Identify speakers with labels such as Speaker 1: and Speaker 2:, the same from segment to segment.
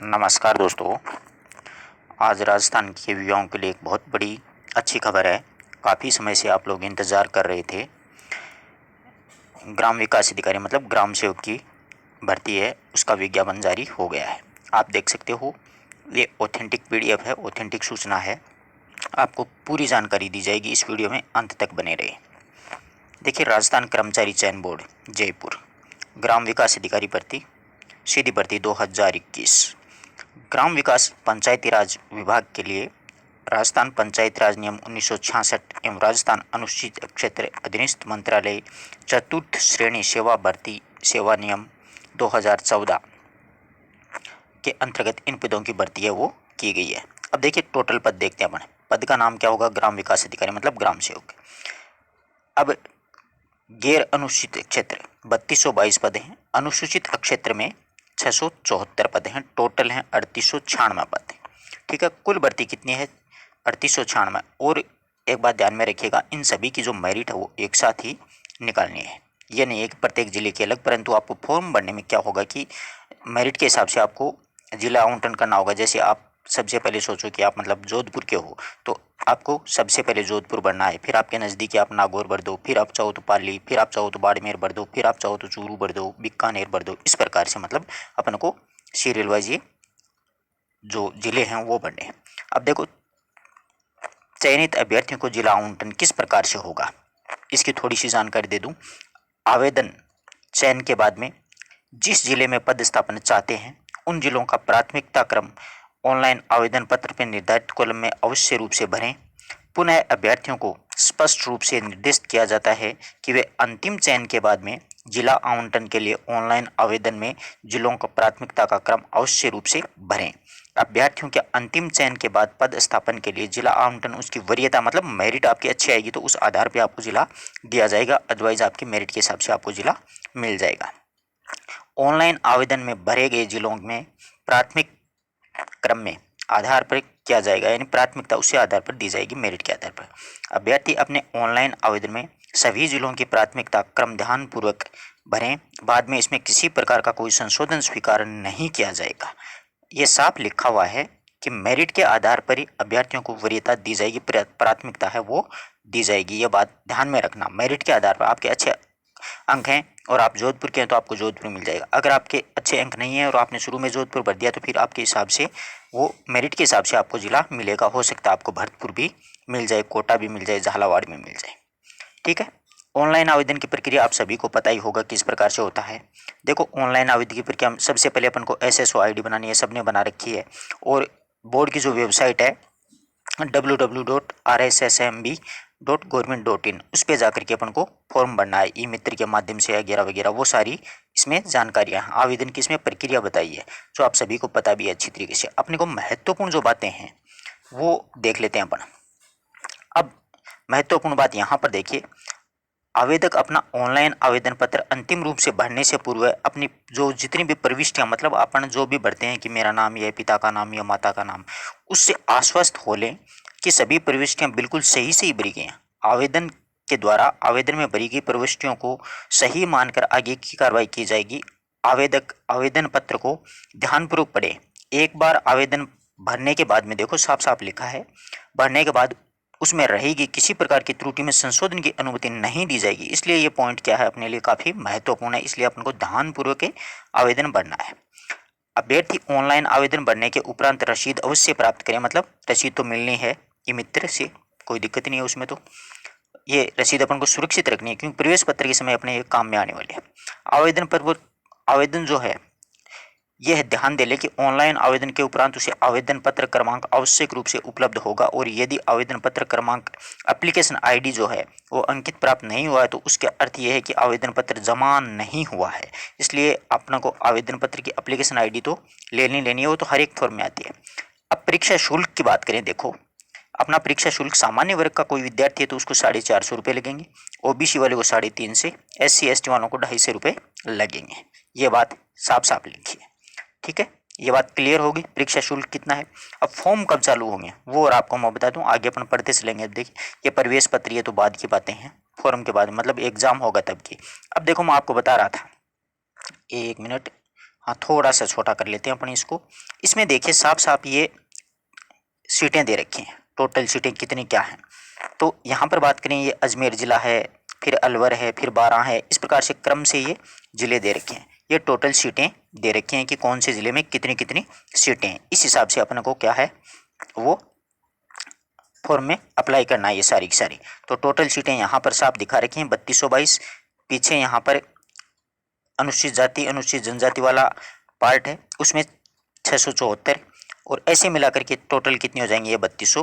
Speaker 1: नमस्कार दोस्तों। आज राजस्थान के युवाओं के लिए एक बहुत बड़ी अच्छी खबर है। काफ़ी समय से आप लोग इंतज़ार कर रहे थे। ग्राम विकास अधिकारी मतलब ग्राम सेवक की भर्ती है, उसका विज्ञापन जारी हो गया है। आप देख सकते हो, ये ऑथेंटिक पीडीएफ है, ऑथेंटिक सूचना है। आपको पूरी जानकारी दी जाएगी, इस वीडियो में अंत तक बने रहे। देखिए, राजस्थान कर्मचारी चयन बोर्ड जयपुर ग्राम विकास अधिकारी भर्ती, सीधी भर्ती 2021। ग्राम विकास पंचायती राज विभाग के लिए राजस्थान पंचायती राज नियम 1966 एवं राजस्थान अनुसूचित क्षेत्र अधीनस्थ मंत्रालय चतुर्थ श्रेणी सेवा भर्ती सेवा नियम 2014 के अंतर्गत इन पदों की भर्ती है वो की गई है। अब देखिए, टोटल पद देखते हैं अपन। पद का नाम क्या होगा? ग्राम विकास अधिकारी मतलब ग्राम सेवक। अब गैर अनुसूचित क्षेत्र 3222 पद हैं। अनुसूचित क्षेत्र में 674 पद हैं। टोटल हैं 3896 पद। ठीक है, कुल भर्ती कितनी है? 3896। और एक बात ध्यान में रखिएगा, इन सभी की जो मेरिट है वो एक साथ ही निकालनी है। ये नहीं है कि प्रत्येक जिले के अलग, परंतु आपको फॉर्म भरने में क्या होगा कि मेरिट के हिसाब से आपको जिला आवंटन करना होगा। जैसे आप सबसे पहले सोचो कि आप मतलब जोधपुर के हो, तो आपको सबसे पहले जोधपुर भरना है। फिर आपके नज़दीकी आप नागौर भर दो, फिर आप चाहो तो पाली, फिर आप चाहो तो बाड़मेर भर दो, फिर आप चाहो तो चूरू भर दो, बीकानेर भर दो। इस प्रकार से मतलब अपन को सीरियल वाइज ये जो जिले हैं वो भरने हैं। अब देखो, चयनित अभ्यर्थियों को जिला आवंटन किस प्रकार से होगा, इसकी थोड़ी सी जानकारी दे दूं। आवेदन चयन के बाद में जिस जिले में पद स्थापना चाहते हैं उन जिलों का प्राथमिकता क्रम ऑनलाइन आवेदन पत्र पर निर्धारित कॉलम में अवश्य रूप से भरें। पुनः अभ्यर्थियों को स्पष्ट रूप से निर्देशित किया जाता है कि वे अंतिम चयन के बाद में जिला आवंटन के लिए ऑनलाइन आवेदन में जिलों का प्राथमिकता का क्रम अवश्य रूप से भरें। अभ्यर्थियों के अंतिम चयन के बाद पद स्थापन के लिए जिला आवंटन उसकी वरीयता मतलब मेरिट आपकी अच्छी आएगी तो उस आधार पर आपको जिला दिया जाएगा, अदरवाइज आपकी मेरिट के हिसाब से आपको जिला मिल जाएगा। ऑनलाइन आवेदन में भरे गए जिलों में प्राथमिक क्रम में आधार पर किया जाएगा, यानी प्राथमिकता उसी आधार पर दी जाएगी, मेरिट के आधार पर। अभ्यर्थी अपने ऑनलाइन आवेदन में सभी जिलों की प्राथमिकता क्रम ध्यानपूर्वक भरें। बाद में इसमें किसी प्रकार का कोई संशोधन स्वीकार नहीं किया जाएगा। ये साफ लिखा हुआ है कि मेरिट के आधार पर ही अभ्यर्थियों को वरीयता दी जाएगी, प्राथमिकता है वो दी जाएगी। ये बात ध्यान में रखना। मेरिट के आधार पर आपके अच्छे अंक हैं और आप जोधपुर के हैं तो आपको जोधपुर मिल जाएगा। अगर आपके अच्छे अंक नहीं है और आपने शुरू में जोधपुर भर दिया तो फिर आपके हिसाब से वो मेरिट के हिसाब से आपको जिला मिलेगा। हो सकता है आपको भरतपुर भी मिल जाए, कोटा भी मिल जाए, झालावाड़ में मिल जाए। ठीक है। ऑनलाइन आवेदन की प्रक्रिया आप सभी को पता ही होगा किस प्रकार से होता है। देखो, ऑनलाइन आवेदन की प्रक्रिया सबसे पहले अपन को SSO ID बनानी है, सबने बना रखी है। और बोर्ड की जो वेबसाइट है www.rssmb.government.in उस पर जाकर के अपन को फॉर्म भरना है, ई मित्र के माध्यम से वगैरह वगैरह। वो सारी इसमें जानकारियाँ हैं, आवेदन की इसमें प्रक्रिया बताई है, जो आप सभी को पता भी है अच्छी तरीके से। अपने को महत्वपूर्ण जो बातें हैं वो देख लेते हैं अपन। अब महत्वपूर्ण बात यहाँ पर देखिए, आवेदक अपना ऑनलाइन आवेदन पत्र अंतिम रूप से भरने से पूर्व अपनी जो जितनी भी प्रविष्टियां मतलब अपन जो भी भरते हैं कि मेरा नाम यह, पिता का नाम या माता का नाम, उससे आश्वस्त हो लें कि सभी प्रविष्टियां बिल्कुल सही से ही भरी गई हैं। आवेदन के द्वारा आवेदन में भरी गई प्रविष्टियों को सही मानकर आगे की कार्रवाई की जाएगी। आवेदक आवेदन पत्र को ध्यानपूर्वक पढ़े। एक बार आवेदन भरने के बाद में देखो, साफ साफ लिखा है, भरने के बाद उसमें रहेगी किसी प्रकार की त्रुटि में संशोधन की अनुमति नहीं दी जाएगी। इसलिए ये पॉइंट क्या है अपने लिए काफ़ी महत्वपूर्ण है, इसलिए अपन को ध्यानपूर्वक आवेदन भरना है। अभ्यर्थी ऑनलाइन आवेदन भरने के उपरांत रसीद अवश्य प्राप्त करें, मतलब रसीद तो मिलनी है ई मित्र से, कोई दिक्कत नहीं है उसमें। तो ये रसीद अपन को सुरक्षित रखनी है क्योंकि प्रवेश पत्र के समय अपने काम में आने वाले हैं। आवेदन पर वो आवेदन जो है यह ध्यान दे ले कि ऑनलाइन आवेदन के उपरांत उसे आवेदन पत्र क्रमांक आवश्यक रूप से उपलब्ध होगा, और यदि आवेदन पत्र क्रमांक एप्लीकेशन आईडी जो है वो अंकित प्राप्त नहीं हुआ है तो उसके अर्थ ये है कि आवेदन पत्र जमा नहीं हुआ है। इसलिए अपना को आवेदन पत्र की एप्लीकेशन आईडी तो लेनी है, वो तो हर एक फॉर्म में आती है। अब परीक्षा शुल्क की बात करें, देखो अपना परीक्षा शुल्क सामान्य वर्ग का कोई विद्यार्थी है तो उसको 450 रुपये लगेंगे, OBC वाले को 350 से, SC ST वालों को 250 रुपये लगेंगे। ये बात साफ साफ लिखी है। ठीक है, ये बात क्लियर होगी। परीक्षा शुल्क कितना है। अब फॉर्म कब चालू होंगे वो और आपको मैं बता दूं, आगे अपन पढ़ते चलेंगे। अब देखिए, ये प्रवेश पत्र ये तो बाद की बातें हैं, फॉर्म के बाद मतलब एग्जाम होगा तब की। अब देखो, मैं आपको बता रहा था, एक मिनट, हाँ, थोड़ा सा छोटा कर लेते हैं अपन इसको। इसमें देखिए साफ साफ ये सीटें दे रखी हैं, टोटल सीटें कितनी क्या हैं। तो यहाँ पर बात करें, ये अजमेर ज़िला है, फिर अलवर है, फिर बारां है, इस प्रकार से क्रम से ये ज़िले दे रखे हैं। ये टोटल सीटें दे रखी हैं कि कौन से ज़िले में कितनी कितनी सीटें हैं। इस हिसाब से अपने को क्या है वो फॉर्म में अप्लाई करना है ये सारी की सारी। तो टोटल सीटें यहाँ पर साफ दिखा रखी हैं 3222। पीछे यहाँ पर अनुसूचित जाति अनुसूचित जनजाति वाला पार्ट है, उसमें 674, और ऐसे मिलाकर के टोटल कितनी हो जाएंगी, ये 3200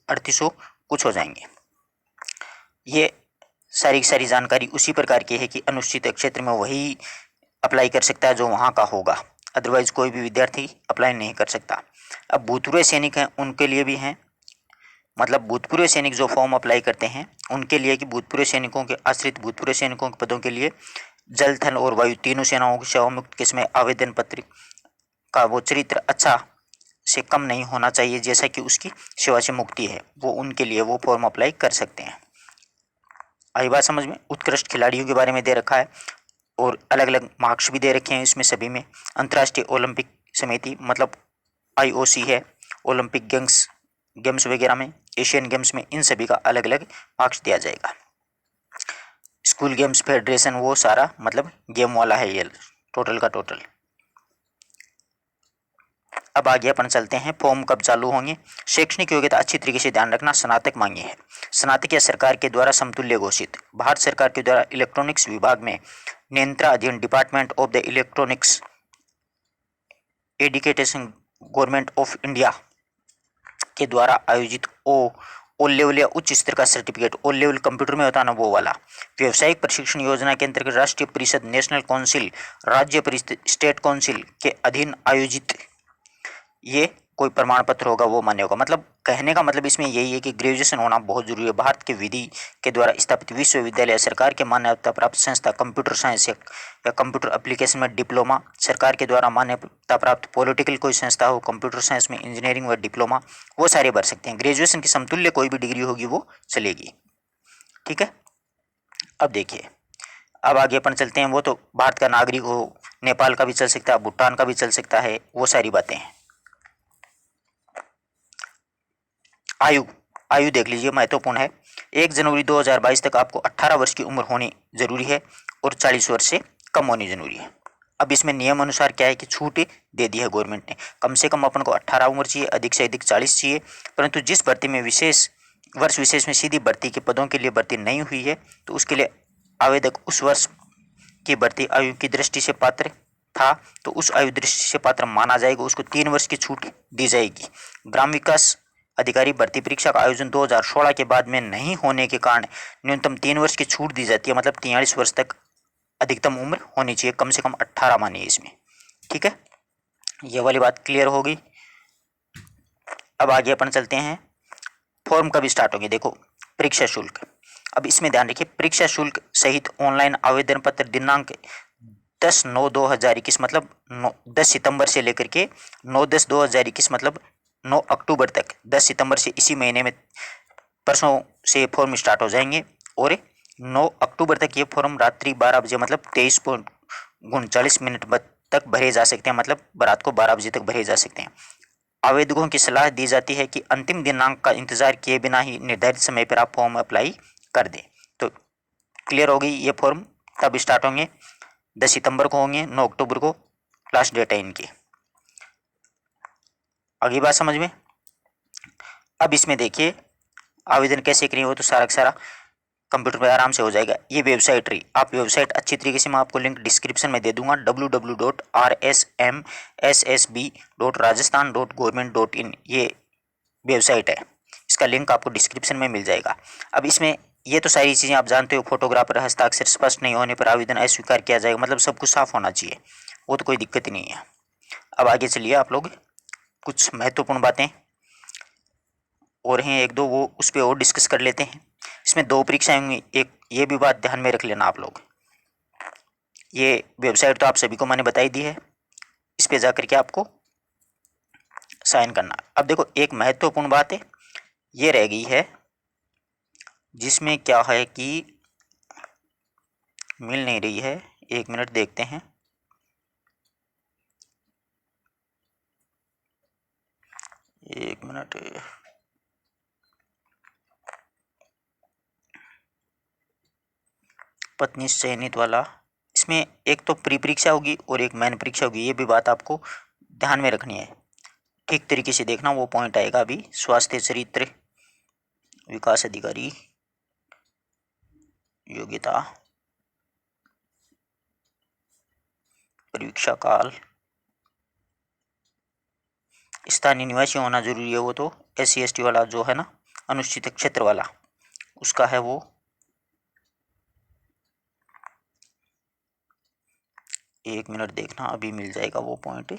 Speaker 1: 3800 कुछ हो जाएंगे। ये सारी की सारी जानकारी उसी प्रकार की है कि अनुसूचित क्षेत्र में वही अप्लाई कर सकता है जो वहाँ का होगा, अदरवाइज कोई भी विद्यार्थी अप्लाई नहीं कर सकता। अब भूतपूर्व सैनिक हैं उनके लिए भी हैं, मतलब भूतपूर्व सैनिक जो फॉर्म अप्लाई करते हैं उनके लिए, कि भूतपूर्व सैनिकों के आश्रित भूतपूर्व सैनिकों के पदों के लिए जल थल और वायु तीनों सेनाओं की सेवामुक्त केस में आवेदन पत्र का वो चरित्र अच्छा से कम नहीं होना चाहिए जैसा कि उसकी सेवा से मुक्ति है, वो उनके लिए वो फॉर्म अप्लाई कर सकते हैं। आई बात समझ में। उत्कृष्ट खिलाड़ियों के बारे में दे रखा है और अलग अलग मार्क्स भी दे रखे हैं इसमें सभी में। अंतर्राष्ट्रीय ओलंपिक समिति मतलब IOC है, ओलंपिक गेम्स वगैरह में, एशियन गेम्स में, इन सभी का अलग अलग मार्क्स दिया जाएगा। स्कूल गेम्स फेडरेशन वो सारा मतलब गेम वाला है ये टोटल का टोटल। अब आगे अपन चलते हैं फॉर्म कब चालू होंगे। शैक्षणिक योग्यता अच्छी तरीके से ध्यान रखना, स्नातक मांगी है। स्नातक या सरकार के द्वारा समतुल्य घोषित, भारत सरकार के द्वारा इलेक्ट्रॉनिक्स विभाग में नियंत्रणाधीन department of the electronics education government of India के द्वारा आयोजित ओ लेवल या उच्च स्तर का सर्टिफिकेट, ओ लेवल कंप्यूटर में होता है ना वो वाला, व्यावसायिक प्रशिक्षण योजना के अंतर्गत राष्ट्रीय परिषद, नेशनल काउंसिल, राज्य परिषद, स्टेट काउंसिल के अधीन आयोजित ये कोई प्रमाण पत्र होगा वो मान्य होगा। मतलब कहने का मतलब इसमें यही है कि ग्रेजुएशन होना बहुत जरूरी है। भारत के विधि के द्वारा स्थापित विश्वविद्यालय, सरकार के मान्यता प्राप्त संस्था, कंप्यूटर साइंस या कंप्यूटर एप्लीकेशन में डिप्लोमा, सरकार के द्वारा मान्यता प्राप्त पॉलिटिकल कोई संस्था हो, कंप्यूटर साइंस में इंजीनियरिंग व डिप्लोमा, वो सारे भर सकते हैं। ग्रेजुएशन की समतुल्य कोई भी डिग्री होगी वो चलेगी। ठीक है। अब देखिए, अब आगे अपन चलते हैं। वो तो भारत का नागरिक हो, नेपाल का भी चल सकता है, भूटान का भी चल सकता है, वो सारी बातें हैं। आयु देख लीजिए, महत्वपूर्ण है। 1 जनवरी 2022 तक आपको 18 वर्ष की उम्र होनी जरूरी है और 40 वर्ष से कम होनी जरूरी है। अब इसमें नियम अनुसार क्या है कि छूट दे दी है गवर्नमेंट ने, कम से कम अपन को 18 उम्र चाहिए, अधिक से अधिक 40 चाहिए। परंतु जिस भर्ती में वर्ष विशेष में सीधी भर्ती के पदों के लिए भर्ती नहीं हुई है तो उसके लिए आवेदक उस वर्ष की भर्ती आयु की दृष्टि से पात्र था तो उस आयु दृष्टि से पात्र माना जाएगा, उसको 3 वर्ष की छूट दी जाएगी। ग्राम विकास अधिकारी भर्ती परीक्षा का आयोजन 2016 के बाद में नहीं होने के कारण न्यूनतम 3 वर्ष की छूट दी जाती है, मतलब 43 वर्ष तक अधिकतम उम्र होनी चाहिए, कम से कम 18 मानिए इसमें। ठीक है, ये वाली बात क्लियर हो गई। अब आगे अपन चलते हैं, फॉर्म कब स्टार्ट होगी। देखो, परीक्षा शुल्क। अब इसमें ध्यान रखिए, परीक्षा शुल्क सहित ऑनलाइन आवेदन पत्र दिनांक 10/9/2021 मतलब 10 सितंबर से लेकर के 9/10/2021 मतलब 9 अक्टूबर तक, 10 सितंबर से इसी महीने में परसों से फॉर्म स्टार्ट हो जाएंगे और 9 अक्टूबर तक ये फॉर्म रात्रि 12 बजे मतलब 23:39 तक भरे जा सकते हैं, मतलब रात को 12 बजे तक भरे जा सकते हैं। आवेदकों की सलाह दी जाती है कि अंतिम दिनांक का इंतजार किए बिना ही निर्धारित समय पर आप फॉर्म अप्लाई कर दें। तो क्लियर हो गई, ये फॉर्म तब स्टार्ट होंगे 10 सितंबर को होंगे, 9 अक्टूबर को लास्ट डेट है इनकी। अगली बात समझ में। अब इसमें देखिए आवेदन कैसे करें, वो तो सारा का सारा कंप्यूटर पर आराम से हो जाएगा। ये वेबसाइट रही, आप वेबसाइट अच्छी तरीके से मैं आपको लिंक डिस्क्रिप्शन में दे दूंगा, www.rsmssb.rajasthan.government.in ये वेबसाइट है, इसका लिंक आपको डिस्क्रिप्शन में मिल जाएगा। अब इसमें ये तो सारी चीज़ें आप जानते हो, फोटोग्राफर हस्ताक्षर स्पष्ट नहीं होने पर आवेदन अस्वीकार किया जाएगा, मतलब सब कुछ साफ होना चाहिए, वो तो कोई दिक्कत ही नहीं है। अब आगे चलिए, आप लोग कुछ महत्वपूर्ण बातें और हैं एक दो, वो उस पर और डिस्कस कर लेते हैं। इसमें 2 परीक्षाएं होंगी, एक ये भी बात ध्यान में रख लेना आप लोग। ये वेबसाइट तो आप सभी को मैंने बताई दी है, इस पे जाकर के आपको साइन करना। अब देखो, एक महत्वपूर्ण बात है ये रह गई है, जिसमें क्या है कि मिल नहीं रही है, 1 मिनट देखते हैं। एक मिनट, पत्नी चयनित वाला, इसमें एक तो प्री परीक्षा होगी और एक मैन परीक्षा होगी, ये भी बात आपको ध्यान में रखनी है, ठीक तरीके से देखना, वो पॉइंट आएगा अभी। स्वास्थ्य चरित्र, विकास अधिकारी, योग्यता, परीक्षा काल, स्थानीय निवासी होना जरूरी है, वो तो SC ST वाला जो है ना, अनुसूचित क्षेत्र वाला, उसका है वो। एक मिनट देखना, अभी मिल जाएगा वो पॉइंट,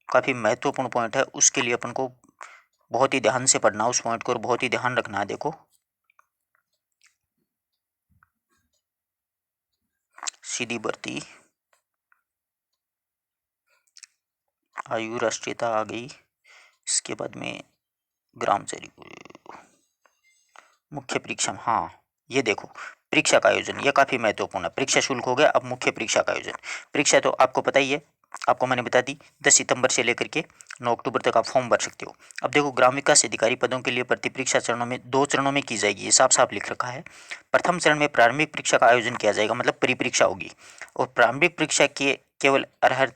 Speaker 1: काफी महत्वपूर्ण पॉइंट है, उसके लिए अपन को बहुत ही ध्यान से पढ़ना उस पॉइंट को और बहुत ही ध्यान रखना है। देखो, सीधी भर्ती, आयु राष्ट्रीयता आ गई, इसके बाद में ग्रामचरी, मुख्य परीक्षा, हाँ ये देखो, परीक्षा का आयोजन, ये काफी महत्वपूर्ण है। परीक्षा शुल्क हो गया, अब मुख्य परीक्षा का आयोजन। परीक्षा तो आपको पता ही है, आपको मैंने बता दी, 10 सितंबर से लेकर के 9 अक्टूबर तक आप फॉर्म भर सकते हो। अब देखो, ग्राम विकास अधिकारी पदों के लिए भर्ती परीक्षा चरणों में 2 चरणों में की जाएगी, ये साफ साफ लिख रखा है। प्रथम चरण में प्रारंभिक परीक्षा का आयोजन किया जाएगा, मतलब प्री परीक्षा होगी, और प्रारंभिक परीक्षा के केवल अर्ह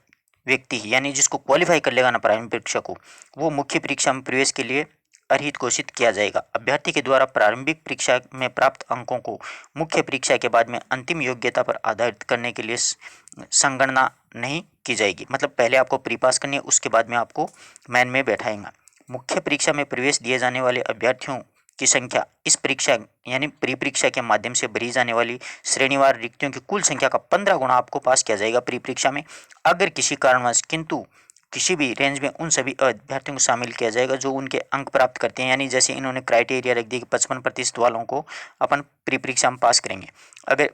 Speaker 1: व्यक्ति यानी जिसको क्वालिफाई कर लेगा ना प्रारंभिक परीक्षा को, वो मुख्य परीक्षा में प्रवेश के लिए अर्हित घोषित किया जाएगा। अभ्यर्थी के द्वारा प्रारंभिक परीक्षा में प्राप्त अंकों को मुख्य परीक्षा के बाद में अंतिम योग्यता पर आधारित करने के लिए संगणना नहीं की जाएगी, मतलब पहले आपको प्री पास करनी है, उसके बाद में आपको मैन में बैठाएंगा। मुख्य परीक्षा में प्रवेश दिए जाने वाले अभ्यर्थियों की संख्या इस परीक्षा यानी प्री परीक्षा के माध्यम से भरी जाने वाली श्रेणीवार रिक्तियों की कुल संख्या का 15 गुना आपको पास किया जाएगा प्री परीक्षा में। अगर किसी कारणवश किंतु किसी भी रेंज में उन सभी अभ्यर्थियों को शामिल किया जाएगा जो उनके अंक प्राप्त करते हैं, यानी जैसे इन्होंने क्राइटेरिया रख दिया कि 55% वालों को अपन प्री परीक्षा में पास करेंगे। अगर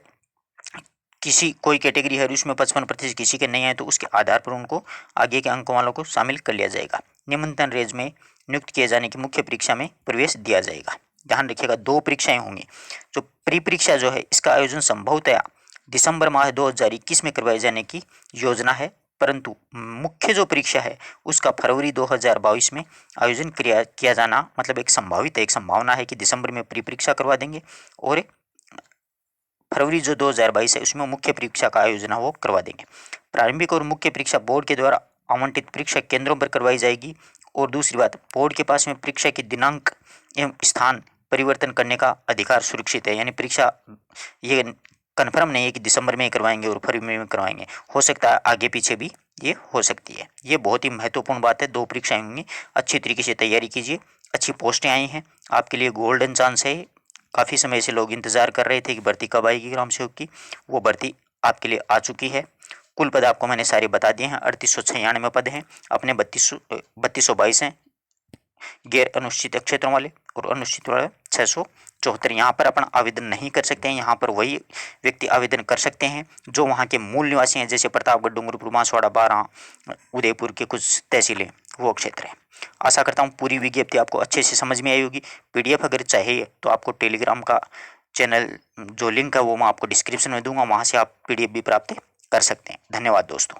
Speaker 1: किसी कोई कैटेगरी है उसमें 55% किसी के नहीं है तो उसके आधार पर उनको आगे के अंकों वालों को शामिल कर लिया जाएगा। निम्नतम रेंज में नियुक्त किए जाने की मुख्य परीक्षा में प्रवेश दिया जाएगा। ध्यान रखिएगा, 2 परीक्षाएं होंगी। जो प्री परीक्षा जो है इसका आयोजन संभवतया दिसंबर माह 2021 में करवाए जाने की योजना है, परंतु मुख्य जो परीक्षा है उसका फरवरी 2022 में आयोजन किया जाना, मतलब एक संभावित है, एक संभावना है कि दिसंबर में प्री परीक्षा करवा देंगे और फरवरी जो 2022 है उसमें मुख्य परीक्षा का आयोजन वो करवा देंगे। प्रारंभिक और मुख्य परीक्षा बोर्ड के द्वारा आवंटित परीक्षा केंद्रों पर करवाई जाएगी। और दूसरी बात, बोर्ड के पास में परीक्षा के दिनांक एवं स्थान परिवर्तन करने का अधिकार सुरक्षित है, यानी परीक्षा ये कन्फर्म नहीं है कि दिसंबर में ही करवाएंगे और फरवरी में करवाएंगे, हो सकता है आगे पीछे भी ये हो सकती है। ये बहुत ही महत्वपूर्ण बात है, 2 परीक्षाएं होंगी, अच्छी तरीके से तैयारी कीजिए। अच्छी पोस्टें आई हैं, आपके लिए गोल्डन चांस है। काफ़ी समय से लोग इंतजार कर रहे थे कि भर्ती कब आएगी ग्राम सेवक की, वो भर्ती आपके लिए आ चुकी है। कुल पद आपको मैंने सारे बता दिए हैं, 3896 पद हैं, अपने 3222 हैं गैर अनुसूचित क्षेत्रों वाले, और अनुसूचित वाले 674। यहाँ पर अपन आवेदन नहीं कर सकते हैं, यहाँ पर वही व्यक्ति आवेदन कर सकते हैं जो वहाँ के मूल निवासी हैं, जैसे प्रतापगढ़, डूंगरपुर, बांसवाड़ा, बारां, उदयपुर के कुछ तहसीलें, वो क्षेत्र है। आशा करता हूँ पूरी विज्ञप्ति आपको अच्छे से समझ में आई होगी। PDF अगर चाहिए तो आपको टेलीग्राम का चैनल जो लिंक है वो मैं आपको डिस्क्रिप्शन में दूंगा, वहाँ से आप PDF भी प्राप्त कर सकते हैं। धन्यवाद दोस्तों।